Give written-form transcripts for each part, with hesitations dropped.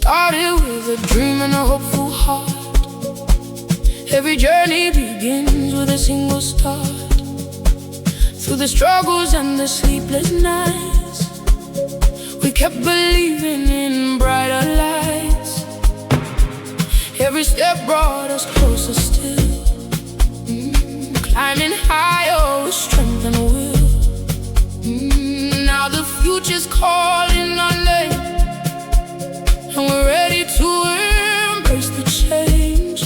started with a dream and a hopeful heart. Every journey begins with a single start. Through the struggles and the sleepless nights, we kept believing in brighter lights. Every step brought us closer still, climbing higher with strength and will. Now the future's calling our name, and we're ready to embrace the change.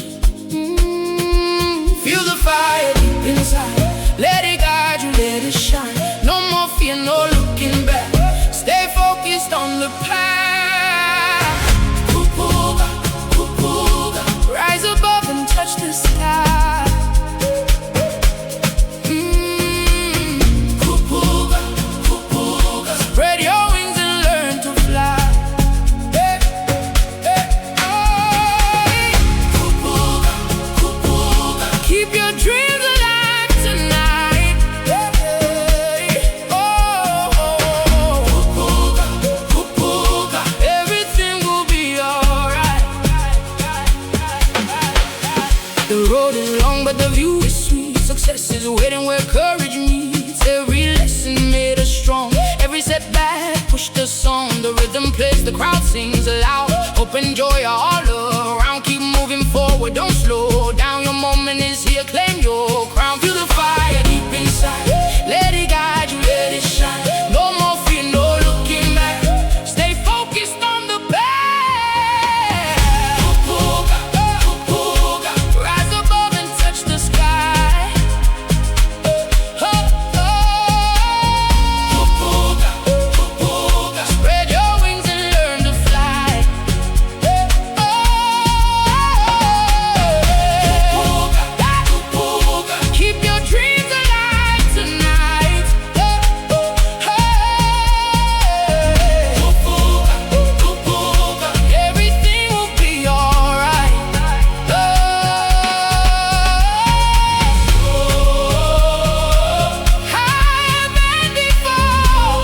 Feel the fire deep inside, let it guide you, let it shine. No more fear, no looking back, stay focused on the path. Khuphuka, Khuphuka, rise above and touch the sky. Khuphuka, Khuphuka, spread your wings and learn to fly. Hey, hey, hey. Khuphuka, Khuphuka, keep your dreams alive tonight. Hey, oh, Khuphuka, Khuphuka, everything will be alright. The road is long but the view is sweet. Success is waiting where courage meets. Every lesson made us strong, every setback pushed us on. The rhythm plays, the crowd sings aloud. Hope and joy are all around. Keep moving forward, don't slow down. Your moment is here, claim your crown. Feel the fire deep inside, let it guide you, let it shine. No more fear, no looking back, stay focused on the path. Khuphuka, Khuphuka, rise above and touch the sky. Khuphuka, Khuphuka, spread your wings and learn to fly. Khuphuka, Khuphuka, keep your dreams alive tonight. Khuphuka, Khuphuka, everything will be alright. Higher than before,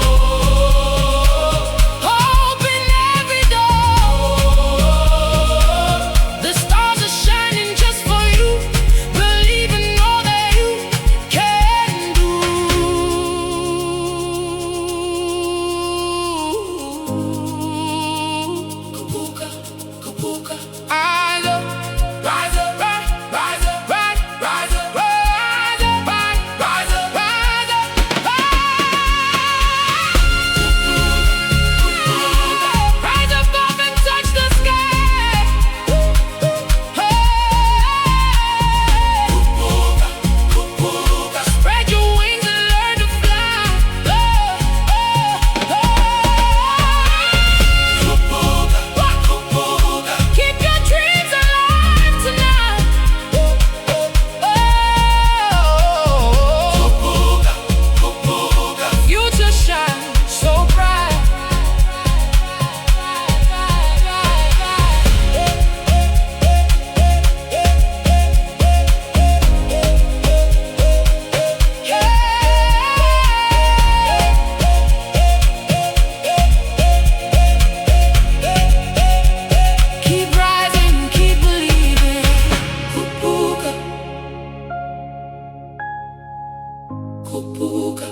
open every door. The stars are shining just for you. Believe in all that you can do. Khuphuka, Khuphuka, rise up, rise up, rise up, rise up, rise up, rise up, rise up, rise up. Rise above and touch the sky. Khuphuka, Khuphuka, spread your wings and learn to fly. Khuphuka, Khuphuka, keep your dreams alive tonight. Khuphuka, Khuphuka, future shine so bright. Keep rising, keep believing. Khuphuka, Khuphuka,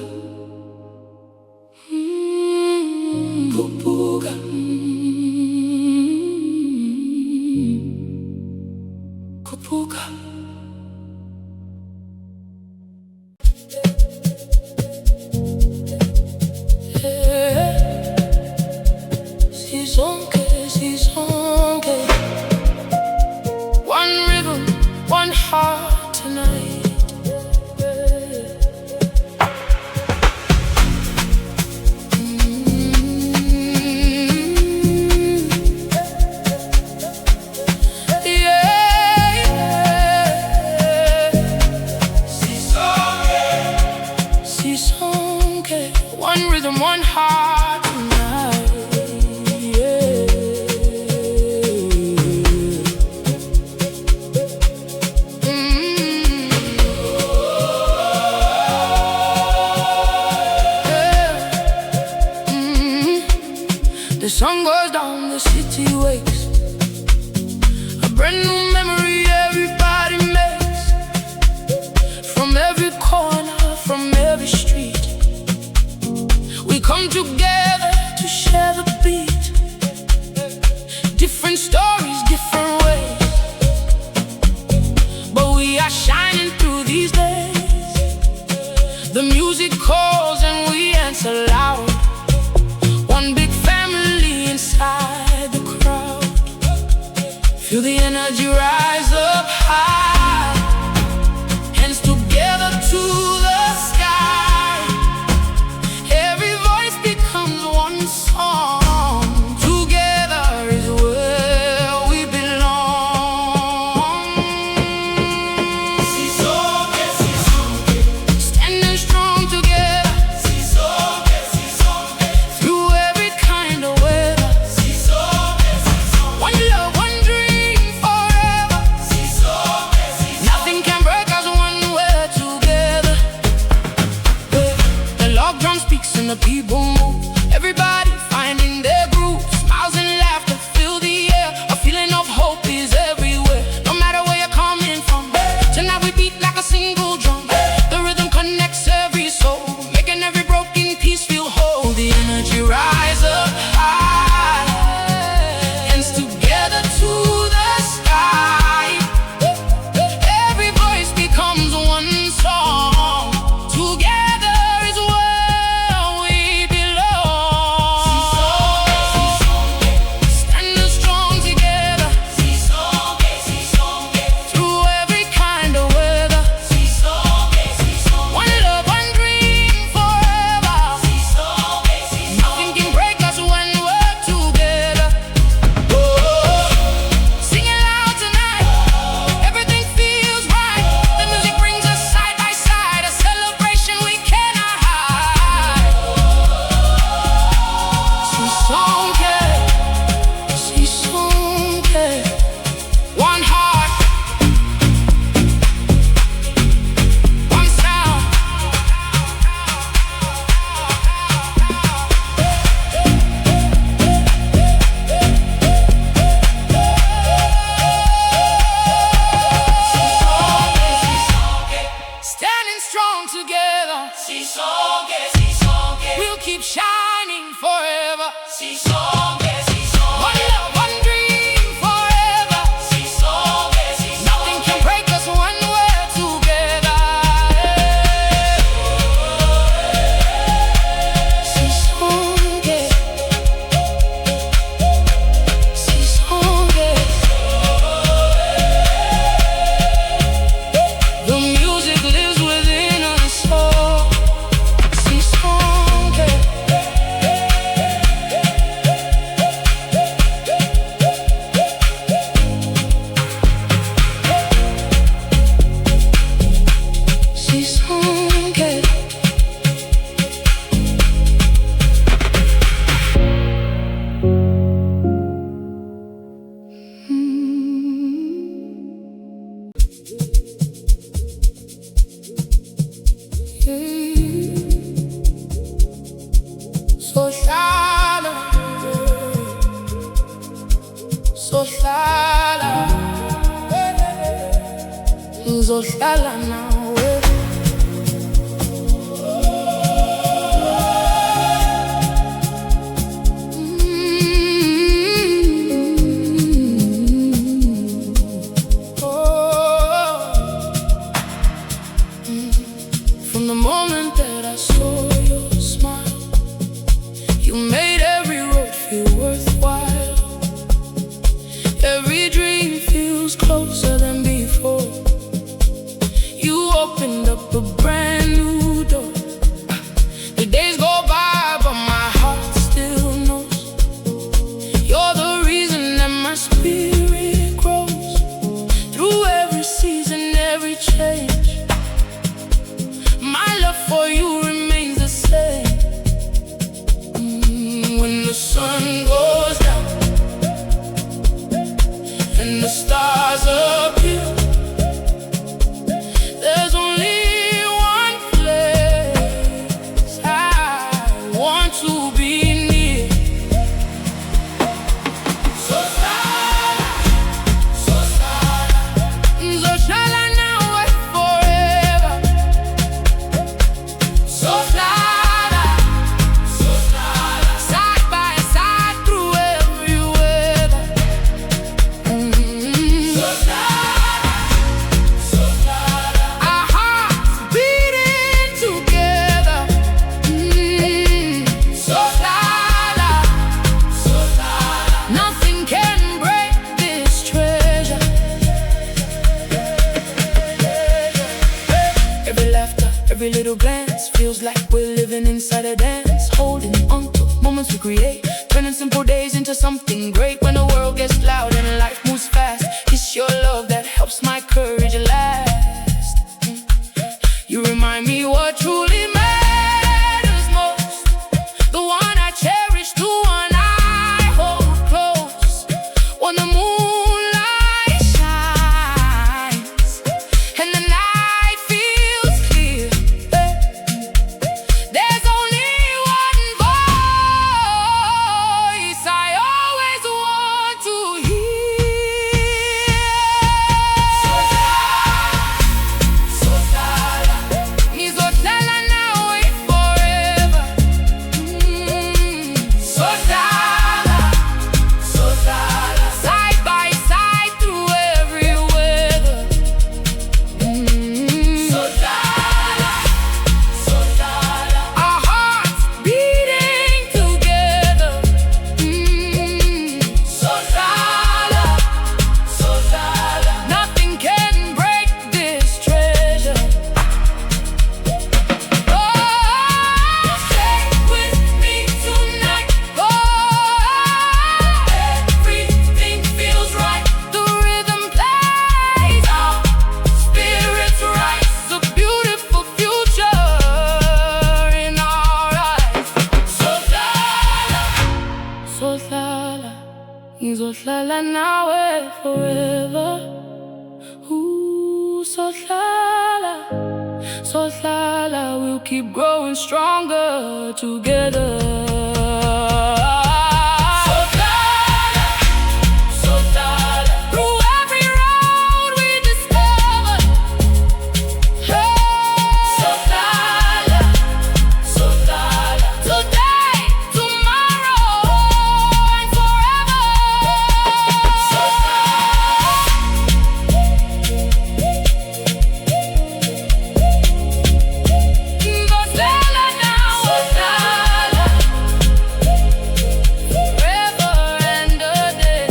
Khuphuka, Khuphuka. Sisonke, Sisonke, one rhythm, one heart tonight. Sisonke, one rhythm, one heart tonight. Yeah. The sun goes down, the city wakes. A brand new memory everybody makes. From every corner, from every street, we come together to share the beat. Different stories, different ways, but we are shining through these days. The music calls and we answer loud. One big family inside the crowd. Feel the energy rise up high. Hands together to the sky. Every voice becomes one song. Together is where we belong. Sisonke, Sisonke, standing strong together. Sisonke, Sisonke, through every kind of weather. Sisonke, Sisonke, one love, one dream forever. Sisonke, Sisonke, nothing can break us when we're together. The log drum speaks and the people move. Everybody finding their groove. Smiles and laughter fill the air. A feeling of hope is everywhere. No matter where you're coming from, tonight we beat like a single drum. The rhythm connects every soul, making every broken piece feel whole. The energy rise up high. Hands together to the sky. Every voice becomes one song. Together is where we belong. Standing strong together. Through every kind of weather. One love, one dream forever. Nothing can break us when we're together. Sing it loud tonight. Everything feels right. The music brings us side by side. A celebration we cannot hide. Sisonke, Sisonke, one heart, one sound. Standing strong together. We'll keep shining forever. One love, one dream forever. Nothing can break us when we're together. Sisonke, Sisonke. The music lives within us all. Sisonke. Sisonke. Sohlala, Sohlala, Sohlala now. From the moment that I saw your smile, you made every road feel worthwhile. Every dream feels closer than before. You opened up a brand new door. The days go by, but my heart still knows you're the reason that my spirit grows. Through every season, every change, my love for you remains the same. When the sun goes down and the stars appear, there's only one place I want to be near. Nothing can break this treasure. Every laughter, every little glance feels like we're living inside a dance. Holding on to moments we create, turning simple days into something great. When the world gets loud and life moves fast, it's your love that helps my courage last. You remind me what truly matters most, the one I cherish, the one I hold close. When the moonlight shines and the night feels clear, there's only one voice I always want to hear. Sohlala, ngizohlala nawe forever. Sohlala, side by side through every weather. Sohlala, our hearts beating together. Sohlala, nothing can break this treasure. Oh, stay with me tonight. Oh, everything feels right. The rhythm plays, our spirits rise. A beautiful future in our eyes. Sohlala, ngizohlala nawe forever. Ooh, Sohlala, we'll keep growing stronger together. Sohlala, through every road we discover. Sohlala, today, tomorrow, and forever. Sohlala now, forever and a day.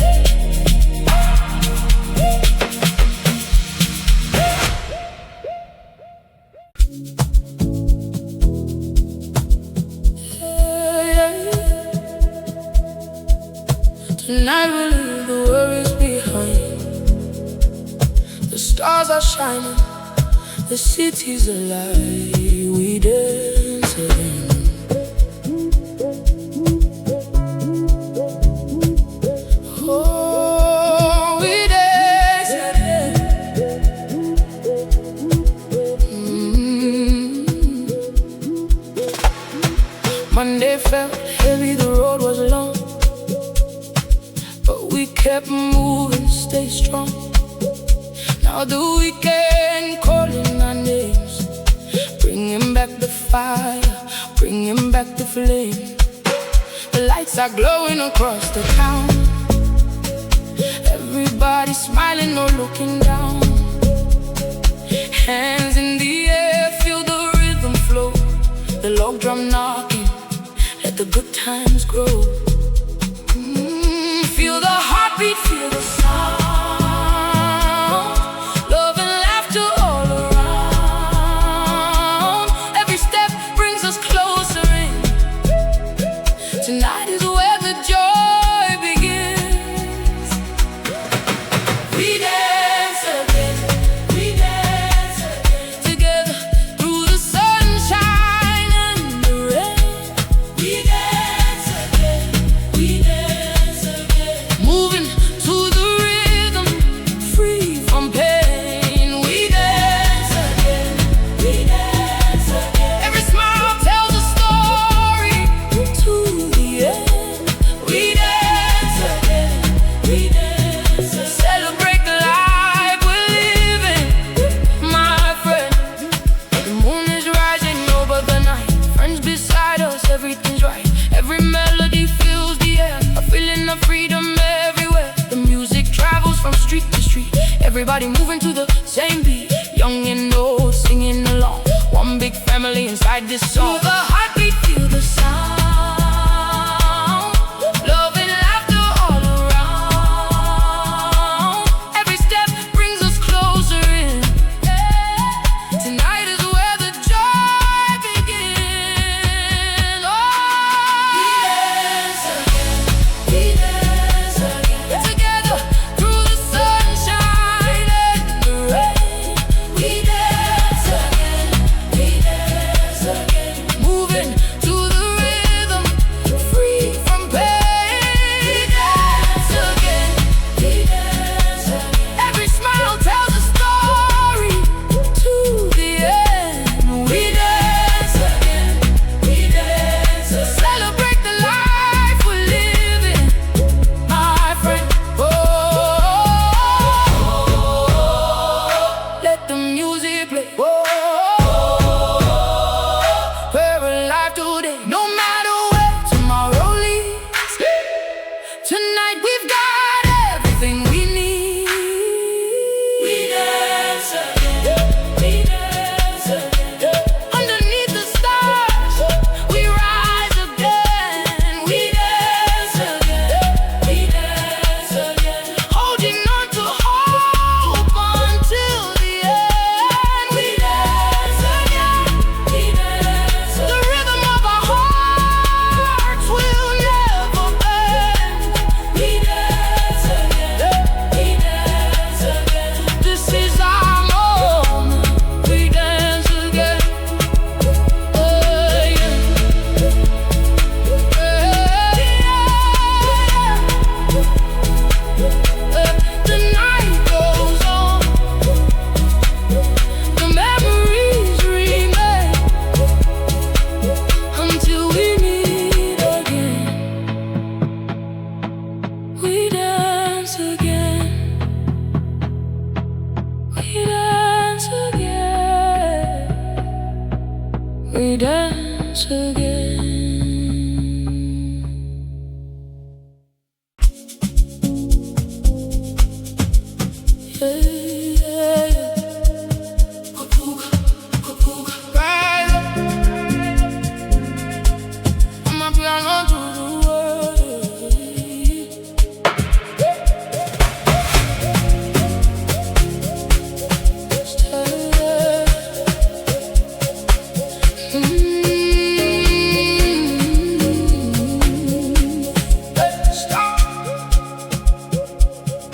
Tonight we leave the worries behind. The stars are shining, the city's alive. We dance again. Oh, we dance again. Monday felt heavy, the road was long, but we kept moving, stay strong. Now the weekend calling our names, bringing back the fire, bringing back the flame. The lights are glowing across the town, everybody smiling or looking down. Hands in the air, feel the rhythm flow. The log drum knocking, let the good times grow. Feel the heartbeat, feel the sound. Love and laughter all around. Every step brings us closer in. Tonight is where the joy begins. We dance again, together through the sunshine and the rain. We dance again, moving to the rhythm, free from pain. We dance again, every smile tells a story to the end. We dance again, celebrate the life we're living, my friend. The moon is rising over the night, friends beside us, everything's right. Every melody fills the air, a feeling of freedom everywhere. The music travels from street to street, everybody moving to the same beat. Young and old singing along, one big family inside this song. Feel the heartbeat, feel the sound. Love and laughter all around. Tonight we've got everything we need. We dance again. We dance again. Underneath the stars, we rise again. We dance again. We dance again. Holding on to hope until the end. We dance again. We dance again. The rhythm of our hearts will never bend. We dance again. We dance again. This is our moment. We dance again. Oh yeah. The night goes on. The memories remain until we meet again. We dance again. We dance again. We dance again. Khuphuka, khuphuka, rise up. Amapiano to the world.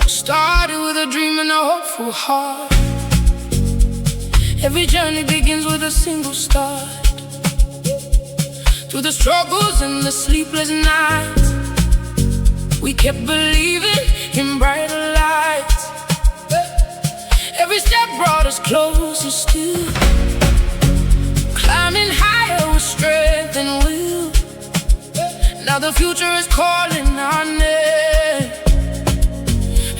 Started with a dream and a hopeful heart. Every journey begins with a single start. Through the struggles and the sleepless nights, we kept believing in brighter lights. Every step brought us closer still, climbing higher with strength and will. Now the future is calling our name,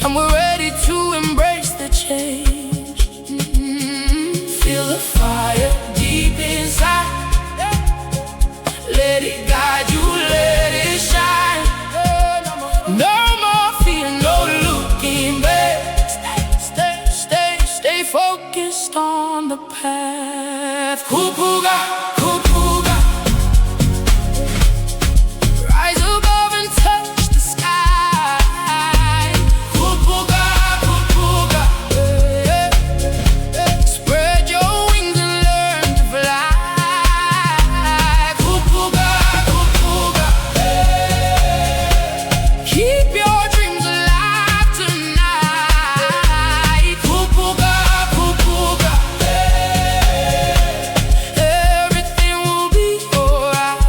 and we're ready to embrace the change. Feel the fire deep inside. Let it guide you, let it shine. No more fear, no looking back. Stay focused on the path. Khuphuka, khuphuka. Rise above and touch the sky. Khuphuka, khuphuka. Spread your wings and learn to fly. Khuphuka, khuphuka. Keep your dreams alive tonight. Khuphuka, khuphuka. Everything will be alright.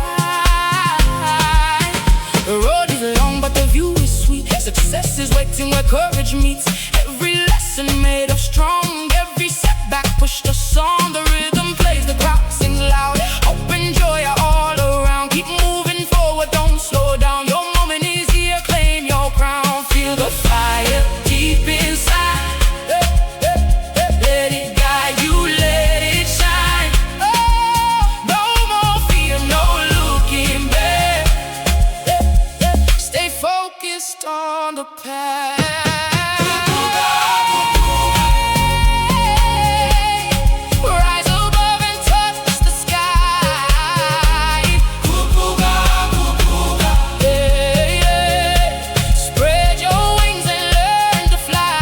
The road is long, but the view is sweet. Success is waiting where courage meets. Every lesson made us strong. Every setback pushed us on. The rhythm plays, the crowd sings loud. Hope and joy are all around. Keep moving forward, don't slow down. Your moment is here, claim your crown. Feel the fire deep inside. Let it guide you, let it shine. No more fear, no looking back. Stay focused on the path. Rise above and touch the sky. Khuphuka, khuphuka. Spread your wings and learn to fly.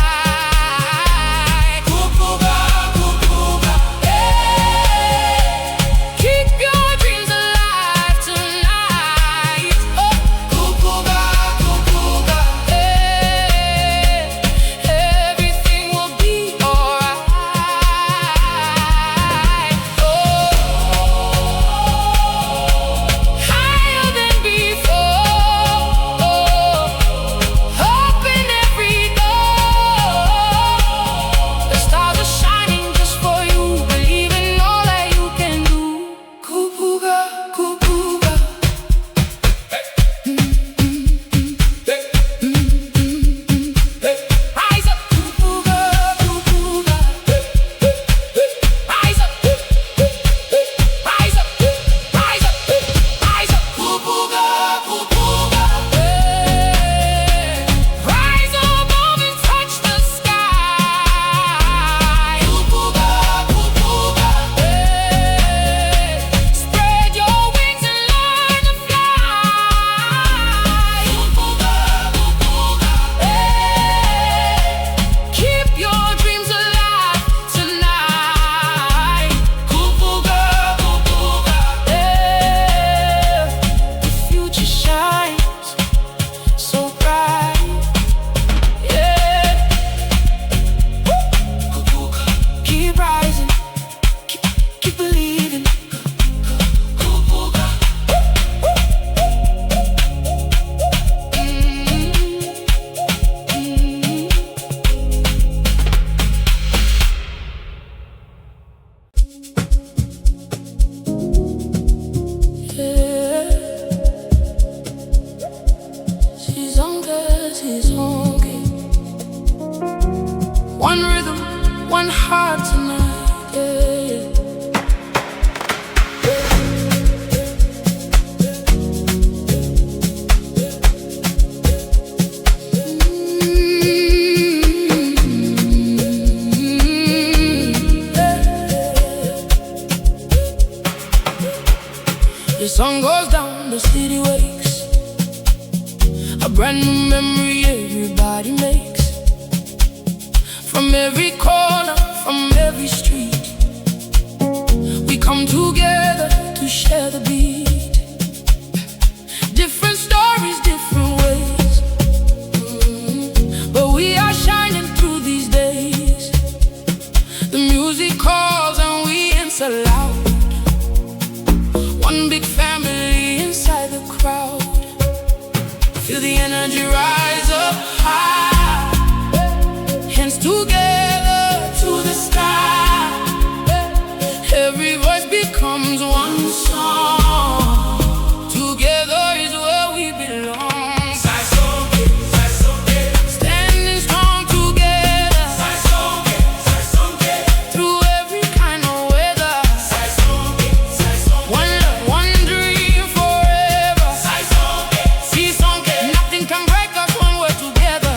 Khuphuka, khuphuka. Keep your dreams alive tonight. Khuphuka, khuphuka. one rhythm, one heart tonight, yeah. The sun goes down, the city wakes. A brand new memory everybody makes. From every corner, from every street, we come together to share the beat. Different stories, different ways, but we are shining through these days. The music calls and we answer loud. One big family inside the crowd. Feel the energy rise up high, hands together to the sky. Every voice becomes one song. Together is where we belong. Sisonke, Sisonke, standing strong together. Sisonke, Sisonke, through every kind of weather. Sisonke, Sisonke, one love, one dream forever. Sisonke, Sisonke, nothing can break us when we're together.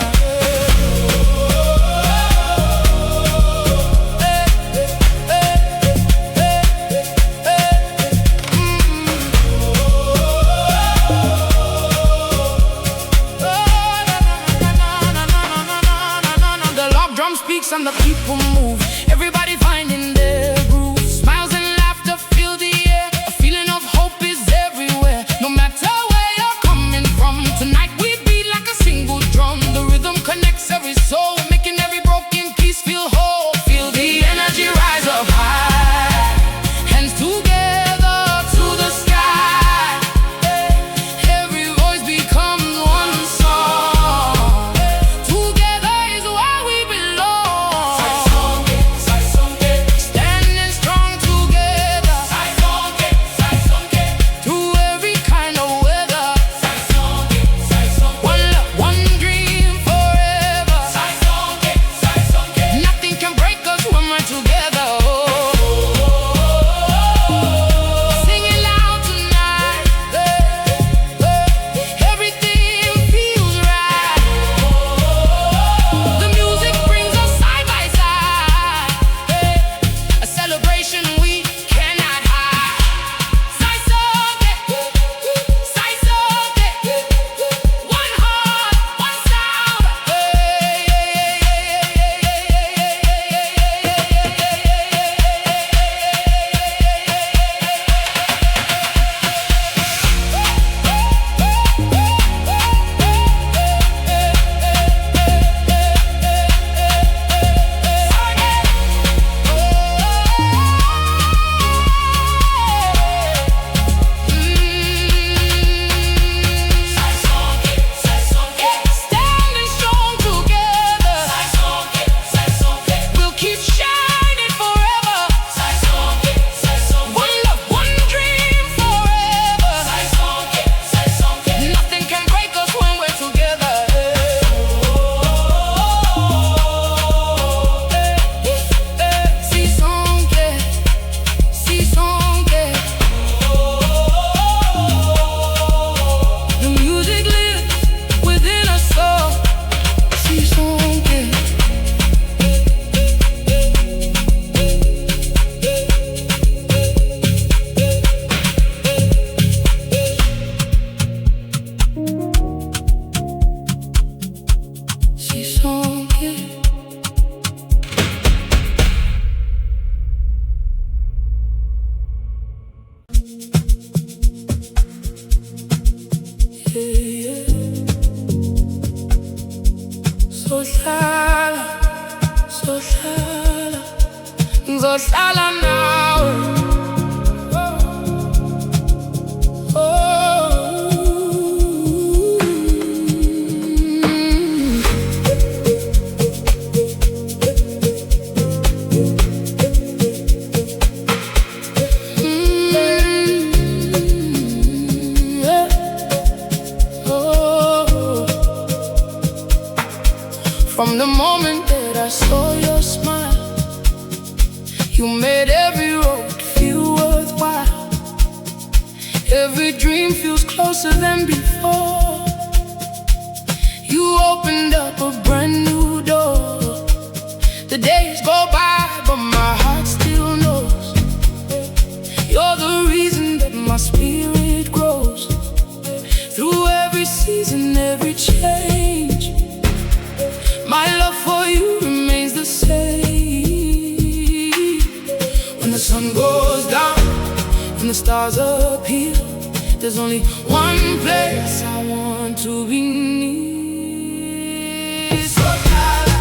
The loud drum speaks and the people move. Everybody finding their groove. Smiles and laughter fill the air. A feeling of hope is everywhere. No matter where you're coming from, tonight we beat like a single drum. The rhythm connects every soul, making every broken piece feel whole. Feel the energy rise up high, hands together to the sky. Every voice becomes one song. Together is where we belong. Sisonke, Sisonke, standing strong together. Sisonke, Sisonke, through every kind of weather. Sisonke, Sisonke, one love, one dream forever. Sisonke, Sisonke, nothing can break us when we're together. Sing it loud tonight. Everything feels right. The music brings us side by side. A celebration we cannot hide. Sisonke, Sisonke, one heart, one sound. Sisonke, Sisonke, standing strong together. Sisonke, Sisonke, we'll keep shining forever. Sisonke, Sisonke, one love, one dream forever. Sisonke, Sisonke, nothing can break us when we're together. Sisonke, Sisonke, the music lives within us all. Sisonke. Sisonke. Yeah. Sohlala, Sohlala, ngizohlala nawe. Oh, oh. From the moment that I saw your smile, you made every road feel worthwhile. Every dream feels closer than before. You opened up a brand new door. The days go by, but my heart still knows you're the reason that my spirit grows. Through every season, every change, my love for you remains the same. When the sun goes down and the stars appear, there's only one place I want to be near. Sohlala,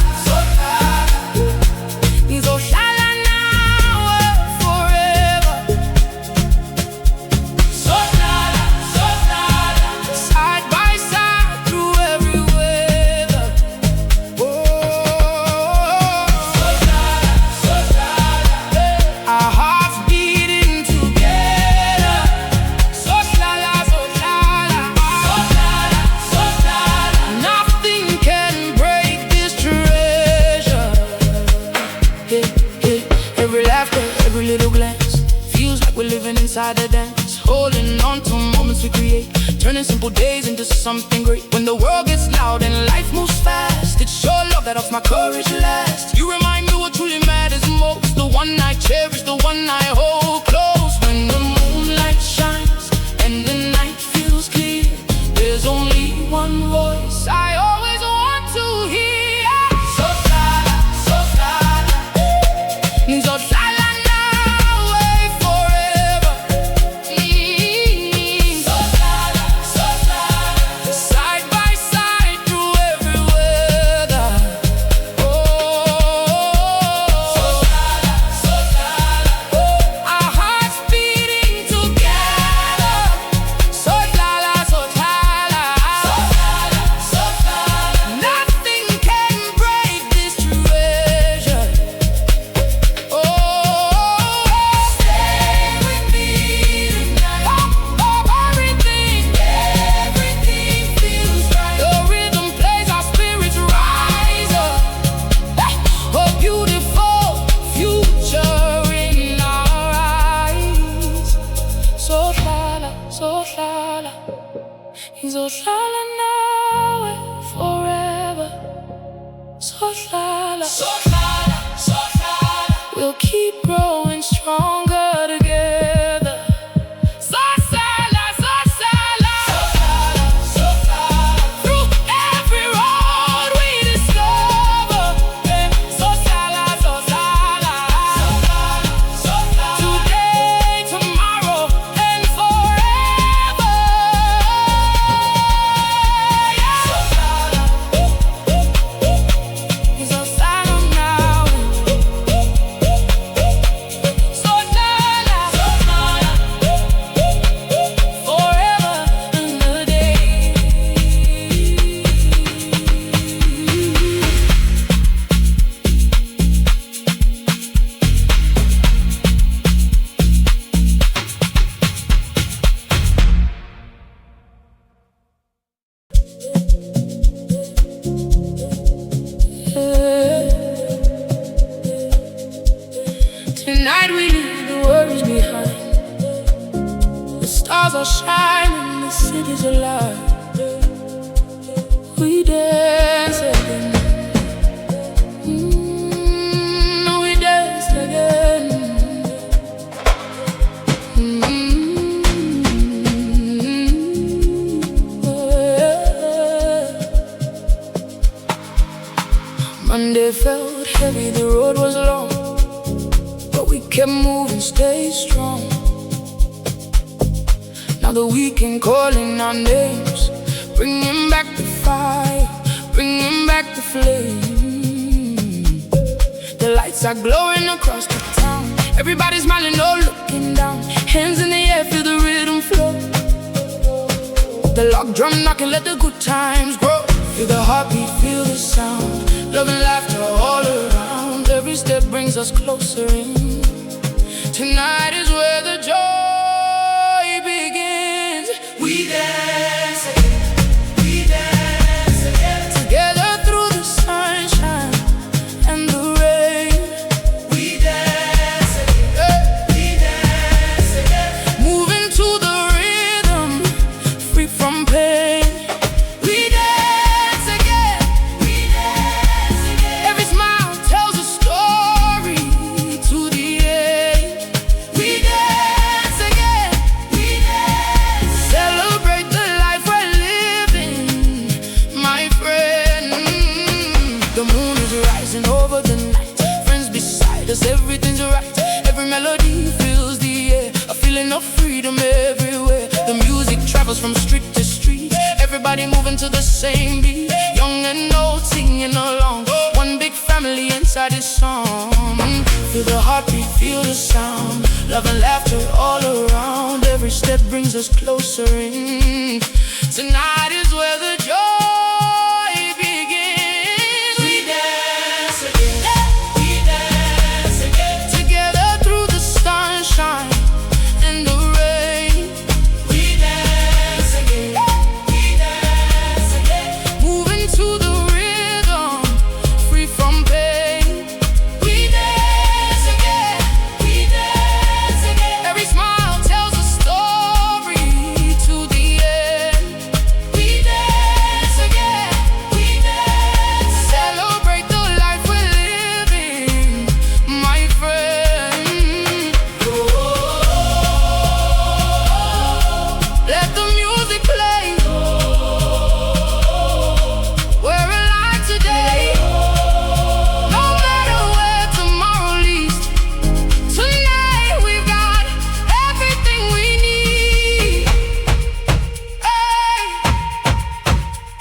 Sohlala now and forever. Sohlala, Sohlala, side by side through every weather. Oh, Sohlala, Sohlala, our hearts beating together. Sohlala, Sohlala, Sohlala, Sohlala, nothing can break this treasure. Yeah, yeah. Every laughter, every little glance feels like we're living inside a dance. Holding on to moments we create, turning simple days into something great. When the world gets loud and life moves fast, it's your love that helps my courage last. You remind me what truly matters most, the one I cherish, the one I hold close. When the moonlight shines and the night feels clear, there's only one voice I always want to hear. Sohlala, Sohlala, Sohlala now and forever. Sohlala, Sohlala, side by side through every weather. Oh, Sohlala, Sohlala, our hearts beating together. Sohlala, Sohlala, Sohlala, Sohlala, nothing can break this treasure. Oh, stay with me tonight. Everything feels right. The rhythm plays, our spirits rise up. A beautiful future in our eyes. Sohlala, Sohlala, Sohlala now and forever. Sohlala, Sohlala, Sohlala, we'll keep growing stronger together. Sohlala, Sohlala, Sohlala, Sohlala, through every road we discover. Sohlala, Sohlala, Sohlala, Sohlala, today, tomorrow, and forever. Yeah. Sohlala, Sohlala now. Sohlala, Sohlala, forever and a day. Tonight we leave the worries behind. The stars are shining, the city's alive. We dance again. We dance again. Monday felt heavy, the road was long, but we kept moving, stay strong. Now the weekend calling our names, bringing back the fire, bringing back the flame. The lights are glowing across the town, everybody smiling, no looking down. Hands in the air, feel the rhythm flow. The lock drum knocking, let the good times grow. Feel the heartbeat, feel the sound, love and laughter all around. Every step brings us closer in. Tonight is where the joy begins. We dance again, we dance again. Together through the sunshine, 'cause everything's right. Every melody fills the air, a feeling of freedom everywhere. The music travels from street to street, everybody moving to the same beat. Young and old singing along, one big family inside this song. Feel the heartbeat, feel the sound, love and laughter all around. Every step brings us closer in. Tonight is where the joy begins. We dance again, we dance again, together through the sunshine and the rain. We dance again, we dance again, moving to the rhythm, free from pain. We dance again, we dance again. Every smile tells a story to the end. We dance again, we dance. Celebrate the life we're living, my friend. Let the music play. We're alive today, no matter where tomorrow leads. Tonight we've got everything we need. Hey,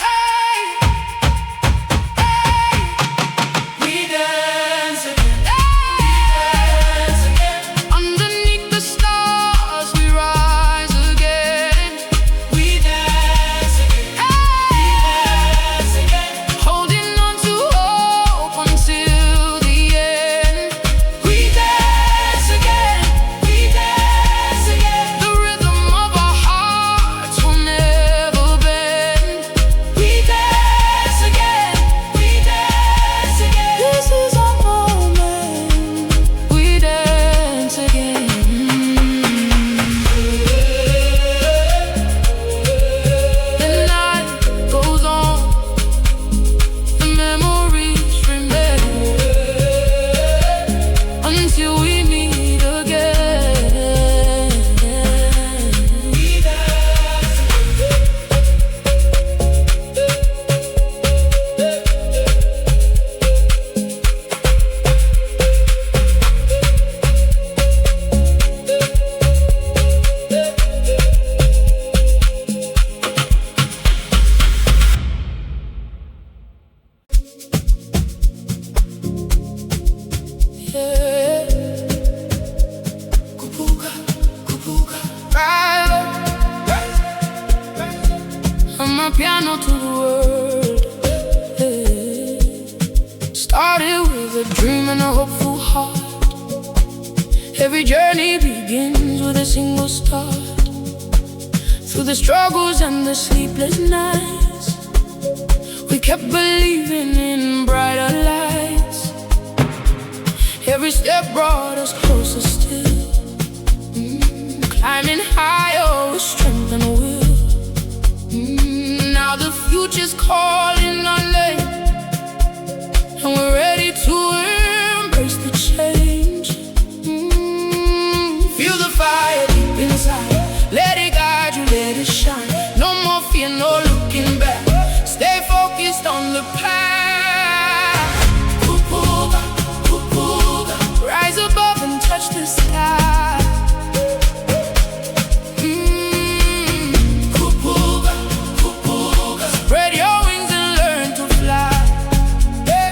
hey, hey. We dance again, dance again. Underneath the stars we rise again. We dance again, dance again. Holding on to hope until the end. We dance again, we dance again. The rhythm of our hearts will never bend. We dance again, we dance again. This is our moment. We dance again. The night goes on, the memories remain until we meet again. We dance. Yeah. Khuphuka, Khuphuka. Amapiano to the world. Yeah. Started with a dream and a hopeful heart. Every journey begins with a single start. Through the struggles and the sleepless nights, we kept believing in brighter lights. Every step brought us closer still, climbing higher with strength and will. Now the future's calling our name, and we're ready to embrace the change. Feel the fire deep inside, let it guide you, let it shine. No more fear, no looking back, stay focused on the path. Khuphuka, Khuphuka. Rise above and touch the sky. Khuphuka, Khuphuka. Spread your wings and learn to fly. Hey,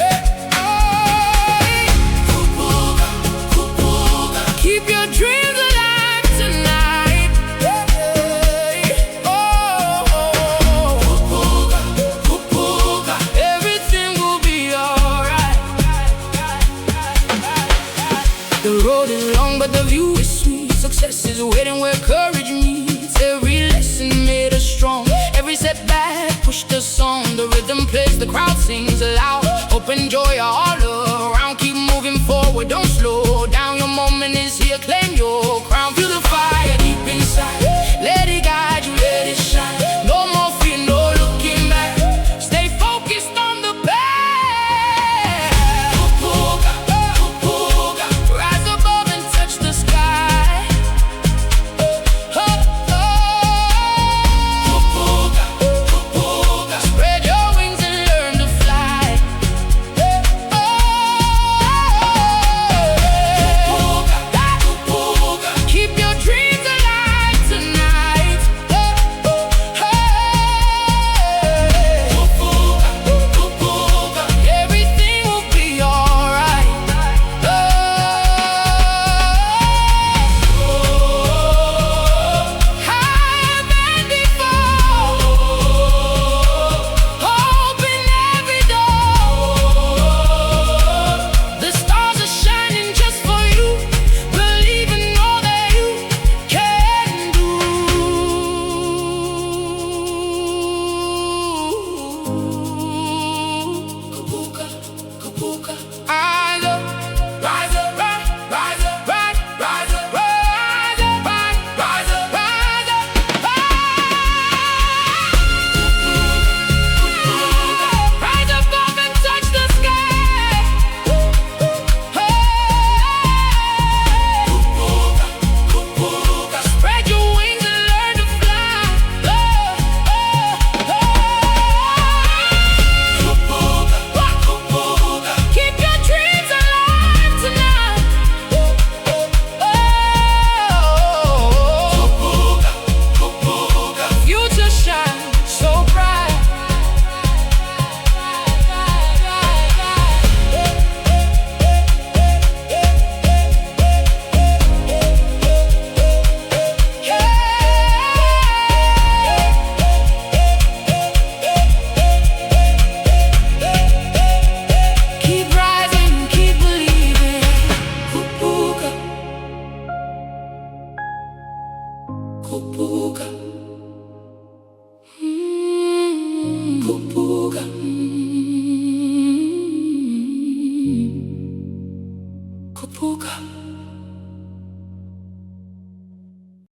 hey, hey. Khuphuka, Khuphuka. Keep your dreams alive tonight. Hey, oh, oh. Khuphuka, Khuphuka. Everything will be alright. The road is long, but the view is sweet. Success is waiting where courage meets. Every lesson made us strong. Every setback pushed us on. The rhythm plays, the crowd sings aloud. Hope and joy are all around. Keep moving forward, don't slow down. Your moment is here, claim your crown. Feel the fire deep inside, let it guide you, let it shine. No more fear, no looking back, stay focused on the path. Khuphuka, Khuphuka. Rise above and touch the sky. Oh, oh. Khuphuka, Khuphuka. Spread your wings and learn to fly. Oh, oh. Khuphuka. Khuphuka.